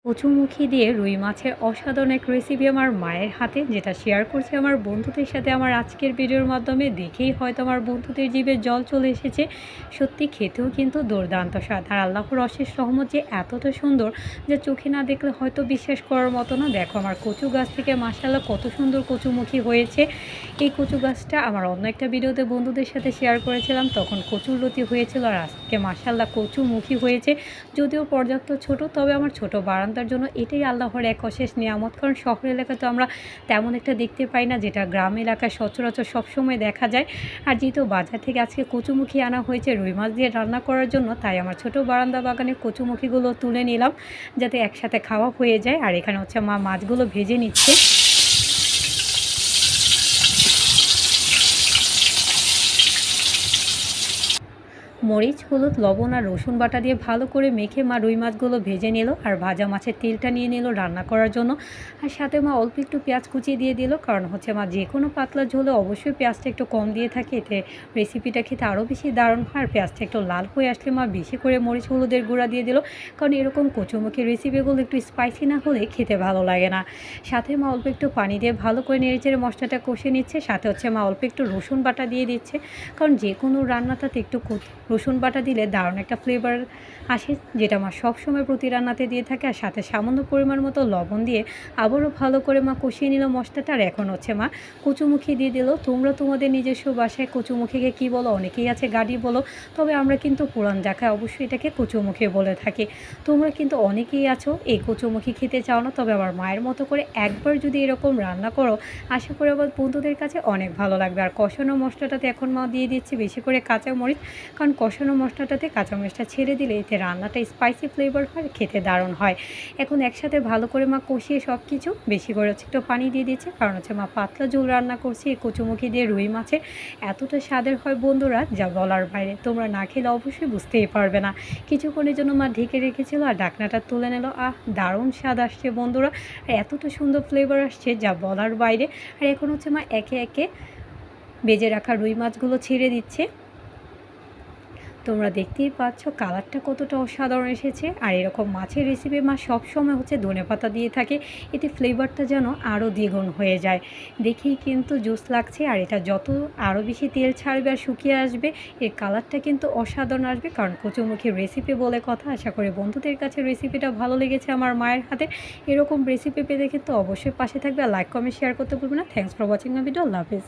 কচুমুখী দিয়ে রুই মাছের অসাধারণ এক রেসিপি আমার মায়ের হাতে, যেটা শেয়ার করছি আমার বন্ধুদের সাথে আমার আজকের ভিডিওর মাধ্যমে। দেখেই হয়তো আমার বন্ধুদের জিভে জল চলে এসেছে। সত্যি খেতেও কিন্তু দুর্দান্ত স্বাদ, আর আল্লাহর অশেষ রহমত যে এতটা সুন্দর যে চোখে না দেখলে হয়তো বিশ্বাস করার মতো না। দেখো আমার কচু গাছ থেকে মাশাআল্লাহ কত সুন্দর কচুমুখী হয়েছে। এই কচু গাছটা আমার অন্য একটা ভিডিওতে বন্ধুদের সাথে শেয়ার করেছিলাম, তখন কচুর লতি হয়েছিল, আর আজকে মাশাআল্লাহ কচুমুখী হয়েছে। যদিও পর্যাপ্ত ছোট, তবে আমার ছোট বারান্দার জন্য এটাই আল্লাহর এক অশেষ নিয়ামত। কারণ শহর এলাকায় তো আমরা তেমন একটা দেখতে পাই না, যেটা গ্রাম এলাকায় সচরাচর সবসময় দেখা যায়। আর যেহেতু বাজার থেকে আজকে কচুমুখী আনা হয়েছে রুই মাছ দিয়ে রান্না করার জন্য, তাই আমার ছোট বারান্দা বাগানে কচুমুখীগুলো তুলে নিলাম, যাতে একসাথে খাওয়া হয়ে যায়। আর এখানে হচ্ছে মা মাছগুলো ভেজে নিচ্ছে। মরিচ, হলুদ, লবণ আর রসুন বাটা দিয়ে ভালো করে মেখে মা রুই মাছগুলো ভেজে নিল, আর ভাজা মাছের তেলটা নিয়ে নিল রান্না করার জন্য। আর সাথে মা অল্প একটু পেঁয়াজ কুচিয়ে দিয়ে দিল, কারণ হচ্ছে মা যে কোনো পাতলা ঝোলে অবশ্যই পেঁয়াজটা একটু কম দিয়ে থাকে, এতে রেসিপিটা খেতে আরও বেশি দারুণ হয়। আর পেঁয়াজটা একটু লাল হয়ে আসলে মা বেশি করে মরিচ হলুদের গুঁড়া দিয়ে দিল, কারণ এরকম কচুমুখী রেসিপিগুলো একটু স্পাইসি না হলে খেতে ভালো লাগে না। সাথে মা অল্প একটু পানি দিয়ে ভালো করে নেড়েচেড়ে মশলাটা কষে নিচ্ছে। সাথে হচ্ছে মা অল্প একটু রসুন বাটা দিয়ে দিচ্ছে, কারণ যে কোনো রান্নাটাতে একটু রসুন বাটা দিলে দারুণ একটা ফ্লেভার আসে, যেটা মা সবসময় প্রতি রান্নাতে দিয়ে থাকে। আর সাথে সামান্য পরিমাণ মতো লবণ দিয়ে আবারও ভালো করে মা কষিয়ে নিল মশলাটা। আর এখন হচ্ছে মা কচুমুখী দিয়ে দিল। তোমরা তোমাদের নিজস্ব বাসায় কচুমুখীকে কী বলো? অনেকেই আছে গাড়ি বলো, তবে আমরা কিন্তু পুরান ঢাকায় অবশ্যই এটাকে কচুমুখী বলে থাকি। তোমরা কিন্তু অনেকেই আছো এই কচুমুখী খেতে চাও না, তবে আমার মায়ের মতো করে একবার যদি এরকম রান্না করো, আশা করি আমার বন্ধুদের কাছে অনেক ভালো লাগবে। আর কষানো মশলাটাতে এখন মা দিয়ে দিচ্ছে বেশি করে কাঁচামরিচ, কারণ কষানো মশলাটাতে কাঁচামরিচটা ছেড়ে দিলে এতে রান্নাটা স্পাইসি ফ্লেভার হয়, খেতে দারুণ হয়। এখন একসাথে ভালো করে মা কষিয়ে সব কিছু বেশি করে হচ্ছে একটু পানি দিয়ে দিচ্ছে, কারণ হচ্ছে মা পাতলা ঝোল রান্না করছি। এই কচুমুখী দিয়ে রুই মাছের এতটা স্বাদের হয় বন্ধুরা, যা বলার বাইরে। তোমরা না খেলে অবশ্যই বুঝতেই পারবে না। কিছুক্ষণের জন্য মা ঢেকে রেখেছিল আর ঢাকনাটা তুলে নিল। দারুণ স্বাদ আসছে বন্ধুরা, আর এতটা সুন্দর ফ্লেভার আসছে যা বলার বাইরে। আর এখন হচ্ছে মা একে একে বেজে রাখা রুই মাছগুলো ছেড়ে দিচ্ছে। তোমরা দেখতেই পাচ্ছ কালারটা কতটা অসাধারণ এসেছে। আর এরকম মাছের রেসিপি মা সবসময় হচ্ছে ধনেপাতা দিয়ে থাকে, এতে ফ্লেভারটা যেন আরও দ্বিগুণ হয়ে যায়। দেখেই কিন্তু জুস লাগছে। আর এটা যত আরও বেশি তেল ছাড়বে আর শুকিয়ে আসবে, এর কালারটা কিন্তু অসাধারণ আসবে, কারণ কচুমুখী রেসিপি বলে কথা। আশা করি বন্ধুদের কাছে রেসিপিটা ভালো লেগেছে আমার মায়ের হাতে। এরকম রেসিপি পেতে কিন্তু অবশ্যই পাশে থাকবে। আর লাইক, কমেন্ট, শেয়ার করতে ভুলবে না। Thanks for watching my video. Allah Hafiz.